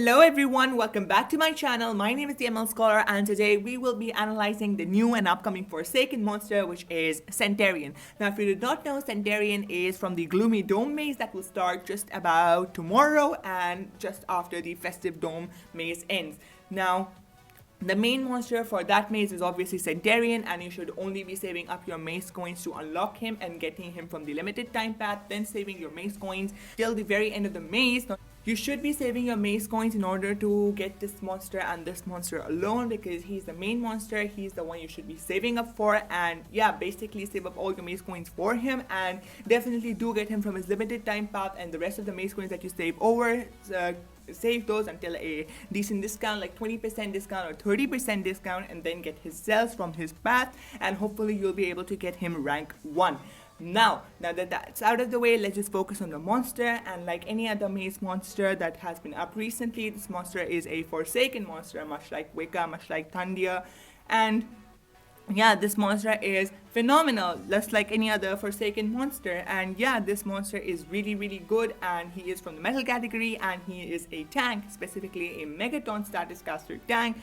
Hello everyone, welcome back to my channel. My name is the ML Scholar and today we will be analyzing the new and upcoming Forsaken monster, which is Santerion. Now if you did not know, Santerion is from the Gloomy Dome maze that will start just about tomorrow and just after the Festive Dome maze ends. Now the main monster for that maze is obviously Santerion, and you should only be saving up your maze coins to unlock him and getting him from the limited time path, then saving your maze coins till the very end of the maze. Now, you should be saving your maze coins in order to get this monster and this monster alone, because he's the main monster, he's the one you should be saving up for. And yeah, basically save up all your maze coins for him and definitely do get him from his limited time path, and the rest of the maze coins that you save over, save those until a decent discount like 20% discount or 30% discount, and then get his cells from his path, and hopefully you'll be able to get him rank 1. Now that that's out of the way, let's just focus on the monster. And like any other maze monster that has been up recently, this monster is a Forsaken monster, much like Wicca, much like Thandia. And yeah, this monster is phenomenal, just like any other Forsaken monster. And yeah, this monster is really good, and he is from the metal category, and he is a tank, specifically a Megaton status caster tank,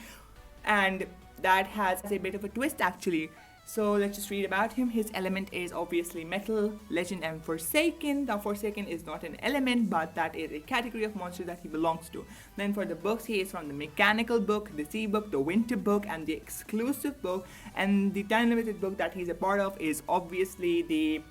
and that has a bit of a twist actually. So let's just read about him. His element is obviously metal, legend, and Forsaken. Now Forsaken is not an element, but that is a category of monster that he belongs to. Then for the books, he is from the mechanical book, the sea book, the winter book, and the exclusive book. And the time limited book that he's a part of is obviously the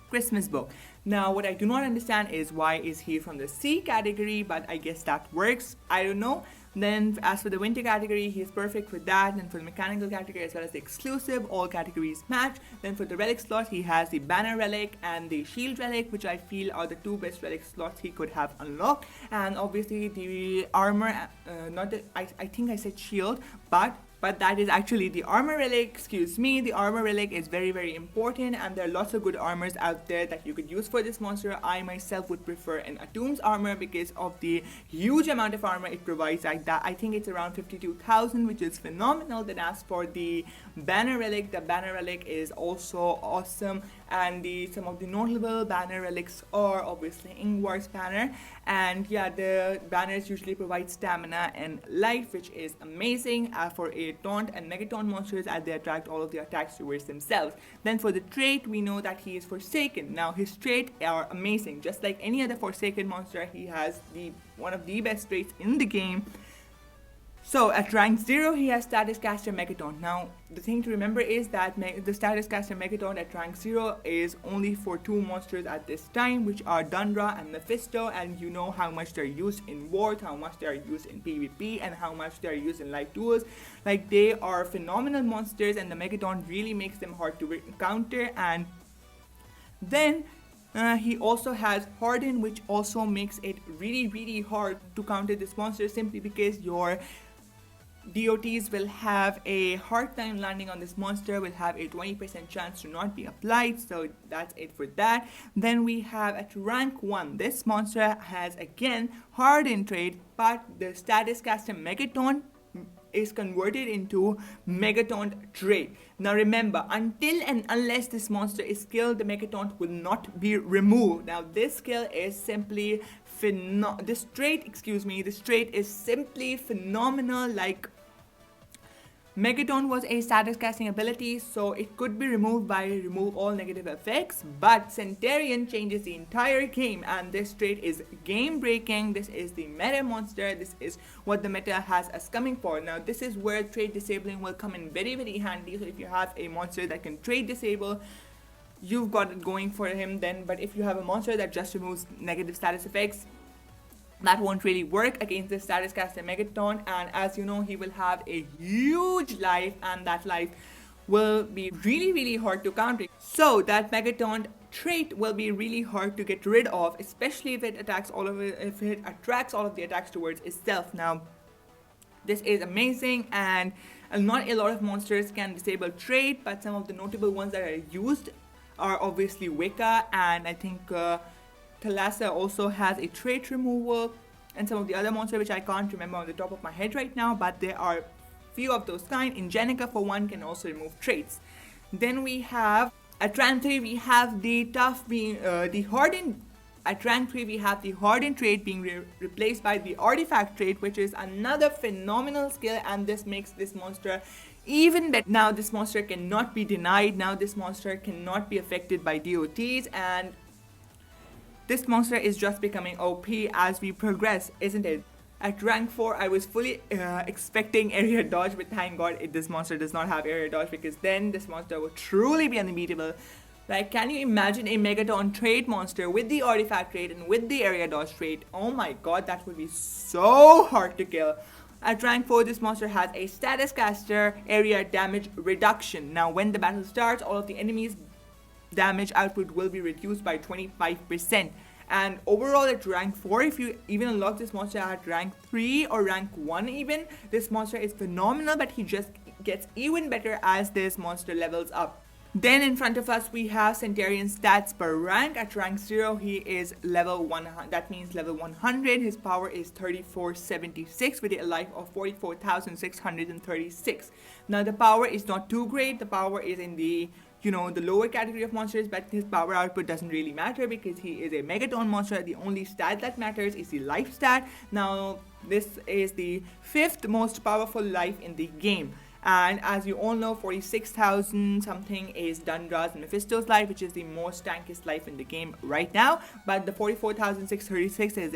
Christmas book. Now what I do not understand is why is he from the sea category, but I guess that works, I don't know. Then as for the winter category, he is perfect for that, and for the mechanical category as well as the exclusive, all categories match. Then for the relic slot, he has the banner relic and the shield relic, which I feel are the two best relic slots he could have unlocked. And obviously the armor, I think I said shield, but that is actually the armor relic, excuse me. The armor relic is very important, and there are lots of good armors out there that you could use for this monster. I myself would prefer an Atom's armor because of the huge amount of armor it provides. Like that, I think it's around 52,000, which is phenomenal. Then as for the banner relic, the banner relic is also awesome, and some of the notable banner relics are obviously Ingvar's banner. And yeah, the banners usually provide stamina and life, which is amazing for a taunt and megaton monsters, as they attract all of the attacks towards themselves. Then for the trait, we know that he is Forsaken. Now his traits are amazing. Just like any other Forsaken monster, he has one of the best traits in the game. So at rank 0, he has Status Caster Megaton. Now the thing to remember is that the Status Caster Megaton at rank 0 is only for 2 monsters at this time, which are Dundra and Mephisto, and you know how much they're used in Wars, how much they're used in PvP, and how much they're used in live duels. Like, they are phenomenal monsters, and the Megaton really makes them hard to counter. And then he also has Harden, which also makes it really hard to counter this monster, simply because your DOTs will have a hard time landing on this monster, will have a 20% chance to not be applied. So that's it for that. Then we have at rank 1, this monster has again Harden trait, but the Status Caster Megaton is converted into Megaton trait. Now remember, until and unless this monster is killed, the Megaton will not be removed. Now this skill is simply this trait is simply phenomenal. Like, Megaton was a status casting ability, so it could be removed by remove all negative effects, but Santerion changes the entire game, and this trait is game breaking. This is the meta monster. This is what the meta has us coming for. Now this is where trait disabling will come in very handy. So if you have a monster that can trait disable, you've got it going for him then. But if you have a monster that just removes negative status effects, that won't really work against the Status Caster Megaton. And as you know, he will have a huge life, and that life will be really hard to counter. So that Megaton trait will be really hard to get rid of, especially if it attracts all of the attacks towards itself. Now this is amazing, and not a lot of monsters can disable trait, but some of the notable ones that are used are obviously Wicca, and I think Thalassa also has a trait removal, and some of the other monsters which I can't remember on the top of my head right now, but there are few of those kind. Ingenica for one can also remove traits. Then we have at rank 3 we have the Hardened At rank 3, we have the Hardened trait being replaced by the Artifact trait, which is another phenomenal skill, and this makes this monster even better. Now this monster cannot be denied, now this monster cannot be affected by DOTs, and this monster is just becoming OP as we progress, isn't it? At rank 4, I was fully expecting area dodge, but thank god this monster does not have area dodge, because then this monster would truly be unbeatable. Like, can you imagine a Megaton trait monster with the Artifact trait and with the area dodge trait? Oh my god, that would be so hard to kill. At rank 4, this monster has a status caster area damage reduction. Now, when the battle starts, all of the enemies' damage output will be reduced by 25%. And overall at rank 4, if you even unlock this monster at rank 3 or rank 1 even, this monster is phenomenal, but he just gets even better as this monster levels up. Then in front of us we have Cinterion Stats per rank. At rank 0 he is level 100, that means level 100. His power is 3476 with a life of 44,636. Now the power is not too great, the power is in the the lower category of monsters, but his power output doesn't really matter because he is a Megaton monster. The only stat that matters is the life stat. Now this is the 5th most powerful life in the game. And as you all know, 46,000 something is Dundra's and Mephisto's life, which is the most tankiest life in the game right now. But the 44,636 is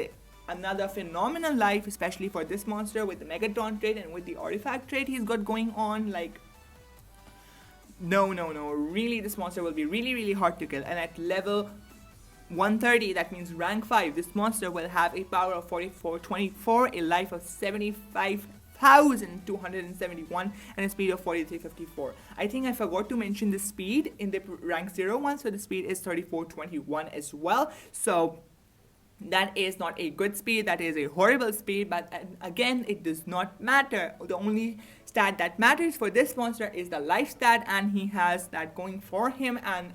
another phenomenal life, especially for this monster with the Megaton trait and with the Artifact trait he's got going on. Like, no, really this monster will be really hard to kill. And at level 130, that means rank 5, this monster will have a power of 4424, a life of 75,271, and a speed of 4354. I think I forgot to mention the speed in the rank 0 one, so the speed is 3421 as well. So that is not a good speed, that is a horrible speed, but again, it does not matter. The only stat that matters for this monster is the life stat, and he has that going for him, and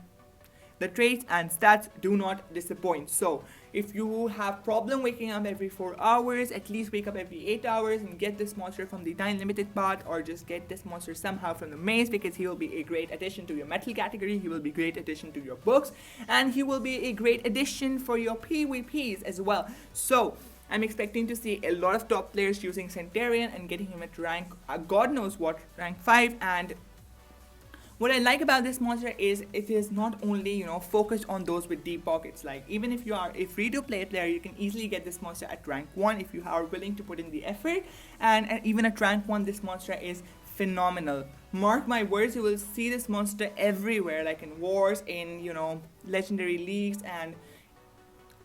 the traits and stats do not disappoint. So if you have problem waking up every 4 hours, at least wake up every 8 hours and get this monster from the time limited part, or just get this monster somehow from the maze, because he will be a great addition to your metal category, he will be a great addition to your books, and he will be a great addition for your PvPs as well. So I'm expecting to see a lot of top players using Santerion and getting him at rank, God knows what, rank 5. And what I like about this monster is it is not only, focused on those with deep pockets. Like, even if you are a free-to-play player, you can easily get this monster at rank 1 if you are willing to put in the effort. And even at rank 1, this monster is phenomenal. Mark my words, you will see this monster everywhere, like in wars, in, legendary leagues, and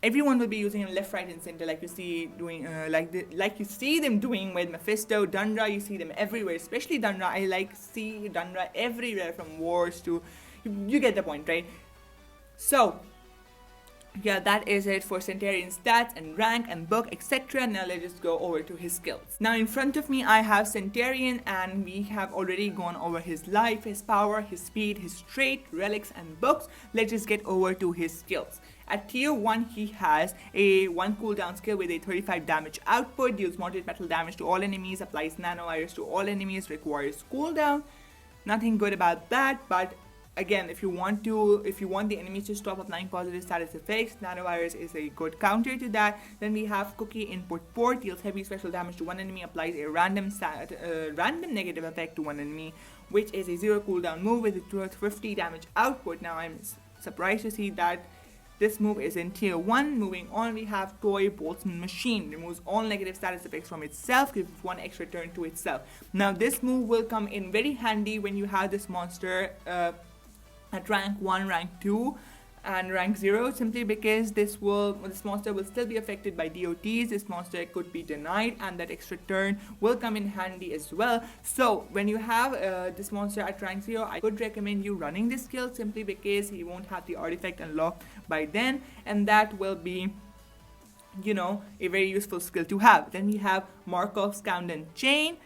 everyone will be using him left, right, and center, like you see doing, like you see them doing with Mephisto, Dundra. You see them everywhere, especially Dundra. I see Dundra everywhere, from wars to, you get the point, right? So yeah, that is it for Centerion stats and rank and book, etc. Now let's just go over to his skills. Now in front of me I have Centerion, and we have already gone over his life, his power, his speed, his trait, relics, and books. Let's just get over to his skills. At tier 1, he has a 1 cooldown skill with a 35 damage output, deals moderate metal damage to all enemies, applies nanovirus to all enemies, requires cooldown. Nothing good about that, but again, if you want the enemies to stop applying positive status effects, nanovirus is a good counter to that. Then we have Cookie Input Port, deals heavy special damage to one enemy, applies a random negative effect to one enemy, which is a 0 cooldown move with a 50 damage output. Now I'm surprised to see that this move is in tier 1. Moving on, we have Toy Boltzmann Machine. Removes all negative status effects from itself, gives 1 extra turn to itself. Now this move will come in very handy when you have this monster at rank 1, rank 2, and rank 0, simply because this monster will still be affected by DOTs. This monster could be denied, and that extra turn will come in handy as well. So when you have this monster at rank 0, I could recommend you running this skill, simply because he won't have the artifact unlocked by then, and that will be a very useful skill to have. Then we have Markov's Countdown Chain.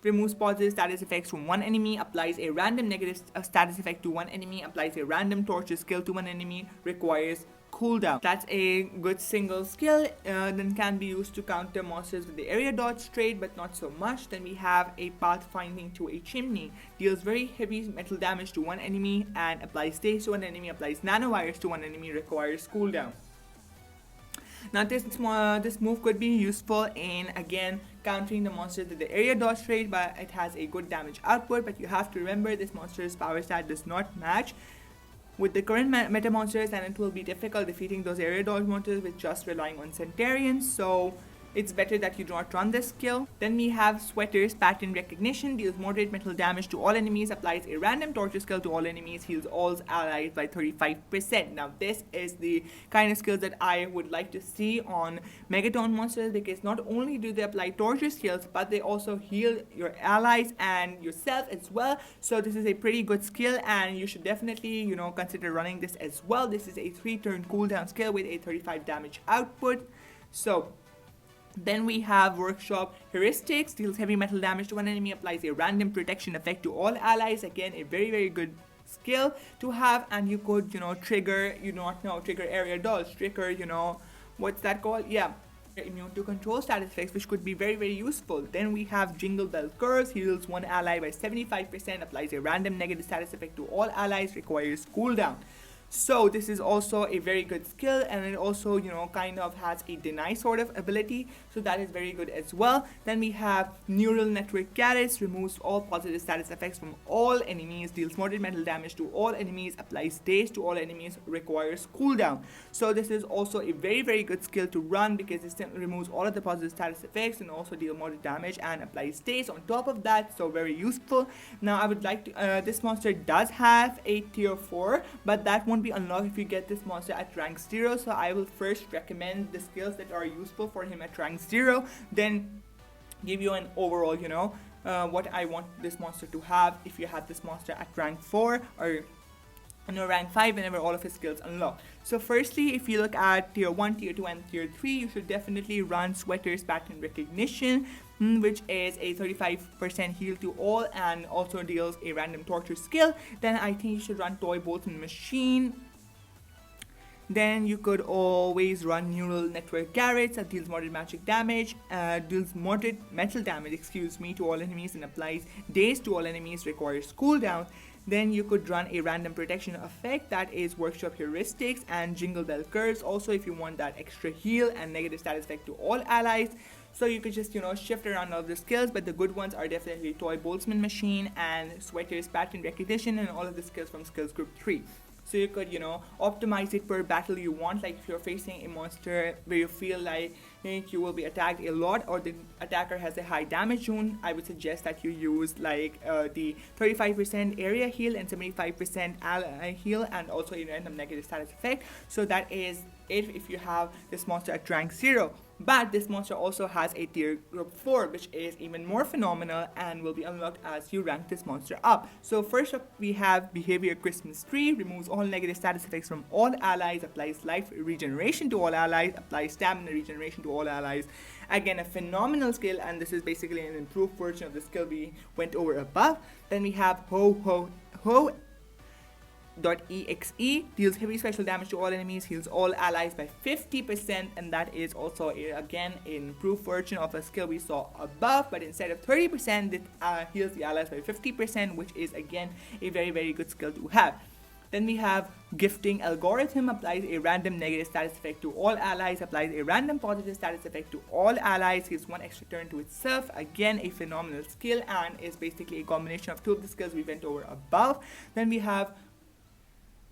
Removes positive status effects from one enemy, applies a random negative status effect to one enemy, applies a random torture skill to one enemy, requires cooldown. That's a good single skill, then can be used to counter monsters with the area dodge trait, but not so much. Then we have a Pathfinding to a Chimney, deals very heavy metal damage to one enemy and applies stays to one enemy, applies nanovirus to one enemy, requires cooldown. Now this move could be useful in, again, countering the monsters with the area dodge rate, but it has a good damage output. But you have to remember this monster's power stat does not match with the current meta monsters, and it will be difficult defeating those area dodge monsters with just relying on Santerion, so it's better that you do not run this skill. Then we have Sweater's Pattern Recognition, deals moderate metal damage to all enemies, applies a random torture skill to all enemies, heals all allies by 35%. Now this is the kind of skills that I would like to see on Megaton monsters, because not only do they apply torture skills, but they also heal your allies and yourself as well. So this is a pretty good skill, and you should definitely, consider running this as well. This is a 3-turn cooldown skill with a 35 damage output. So then we have Workshop Heuristics, deals heavy metal damage to one enemy, applies a random protection effect to all allies. Again, a very, very good skill to have, and you could, trigger, trigger area dodge, trigger, what's that called? Yeah, immune to control status effects, which could be very, very useful. Then we have Jingle Bell Curse, heals one ally by 75%, applies a random negative status effect to all allies, requires cooldown. So this is also a very good skill, and it also, kind of has a deny sort of ability, so that is very good as well. Then we have Neural Network Garrets, removes all positive status effects from all enemies, deals moderate metal damage to all enemies, applies daze to all enemies, requires cooldown. So this is also a very, very good skill to run, because it removes all of the positive status effects and also deal moderate damage and applies daze on top of that, so very useful. Now I would like to, this monster does have a tier 4, but that won't be unlocked if you get this monster at rank 0, so I will first recommend the skills that are useful for him at rank 0, then give you an overall, what I want this monster to have if you have this monster at rank 4 or rank 5 whenever all of his skills unlock. So firstly, if you look at tier 1, tier 2 and tier 3, you should definitely run Sweater's Pattern Recognition, which is a 35% heal to all and also deals a random torture skill. Then I think you should run Toy Boltzmann Machine. Then you could always run Neural Network Garrets, that deals moderate magic damage, deals moderate metal damage, to all enemies and applies daze to all enemies, requires cooldown. Then you could run a random protection effect, that is Workshop Heuristics and Jingle Bell Curves, also if you want that extra heal and negative status effect to all allies. So you could just, shift around all the skills, but the good ones are definitely Toy Boltzmann Machine and Sweater's Pattern Recognition and all of the skills from Skills Group 3. So you could, optimize it per battle you want. Like if you're facing a monster where you feel like you will be attacked a lot, or the attacker has a high damage zone, I would suggest that you use like the 35% area heal and 75% ally heal, and also a random negative status effect. So that is it if you have this monster at rank 0. But this monster also has a tier group 4, which is even more phenomenal and will be unlocked as you rank this monster up. So first up we have Behavior Christmas Tree, removes all negative status effects from all allies, applies life regeneration to all allies, applies stamina regeneration to all allies. Again, a phenomenal skill, and this is basically an improved version of the skill we went over above. Then we have Ho.exe, deals heavy special damage to all enemies, heals all allies by 50%, and that is also again an improved version of a skill we saw above, but instead of 30% it heals the allies by 50%, which is again a very, very good skill to have. Then we have Gifting Algorithm, applies a random negative status effect to all allies, applies a random positive status effect to all allies, gives one extra turn to itself. Again, a phenomenal skill, and is basically a combination of two of the skills we went over above. Then we have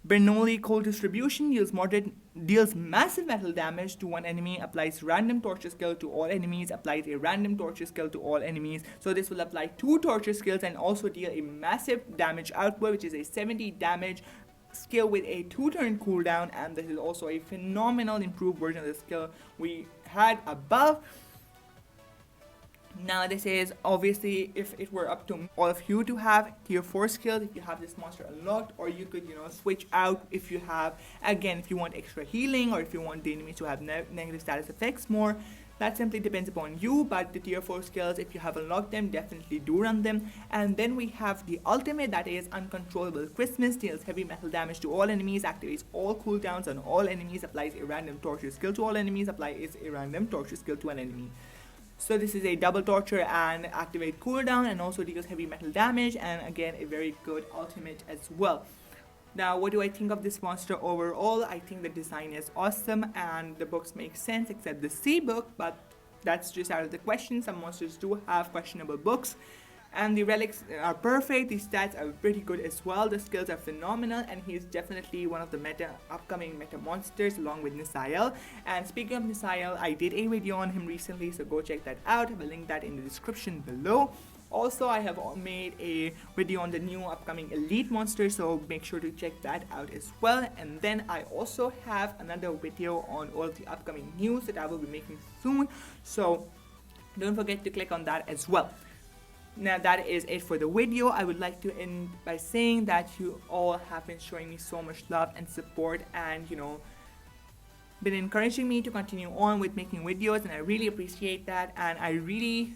Bernoulli Cold Distribution, deals massive metal damage to one enemy, applies random torture skill to all enemies, applies a random torture skill to all enemies. So this will apply 2 torture skills and also deal a massive damage output, which is a 70 damage skill with a 2-turn cooldown, and this is also a phenomenal improved version of the skill we had above. Now this is obviously if it were up to all of you to have tier 4 skills if you have this monster unlocked, or you could switch out if you have, again, if you want extra healing or if you want the enemies to have negative status effects more. That simply depends upon you, but the tier 4 skills, if you have unlocked them, definitely do run them. And then we have the ultimate, that is Uncontrollable Christmas, deals heavy metal damage to all enemies, activates all cooldowns on all enemies, applies a random torture skill to all enemies, applies a random torture skill to an enemy. So this is a double torture and activate cooldown, and also deals heavy metal damage, and again a very good ultimate as well. Now, what do I think of this monster overall? I think the design is awesome and the books make sense except the C book, but that's just out of the question. Some monsters do have questionable books. And the relics are perfect, the stats are pretty good as well, the skills are phenomenal, and he's definitely one of the upcoming meta monsters along with Nisael. And speaking of Nisael, I did a video on him recently, so go check that out. I will link that in the description below. Also, I have made a video on the new upcoming elite monster, so make sure to check that out as well. And then I also have another video on all the upcoming news that I will be making soon, so don't forget to click on that as well. Now that is it for the video. I would like to end by saying that you all have been showing me so much love and support, and been encouraging me to continue on with making videos, and I really appreciate that. And I really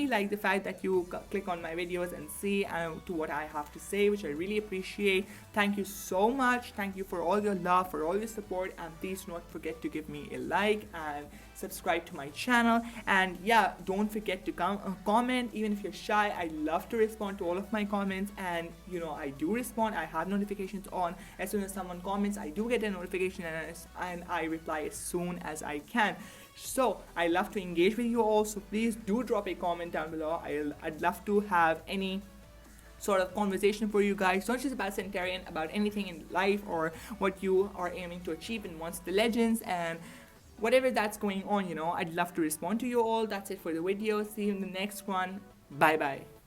like the fact that you click on my videos and see to what I have to say, which I really appreciate. Thank you so much. Thank you for all your love, for all your support, and please do not forget to give me a like and subscribe to my channel. And yeah, don't forget to comment. Even if you're shy, I love to respond to all of my comments, and I do respond. I have notifications on. As soon as someone comments, I do get a notification, and I reply as soon as I can. So I love to engage with you all, so please do drop a comment down below. I'd love to have any sort of conversation for you guys, not just about Santerion, about anything in life or what you are aiming to achieve in Monster Legends, and whatever that's going on, I'd love to respond to you all. That's it for the video. See you in the next one. Bye bye.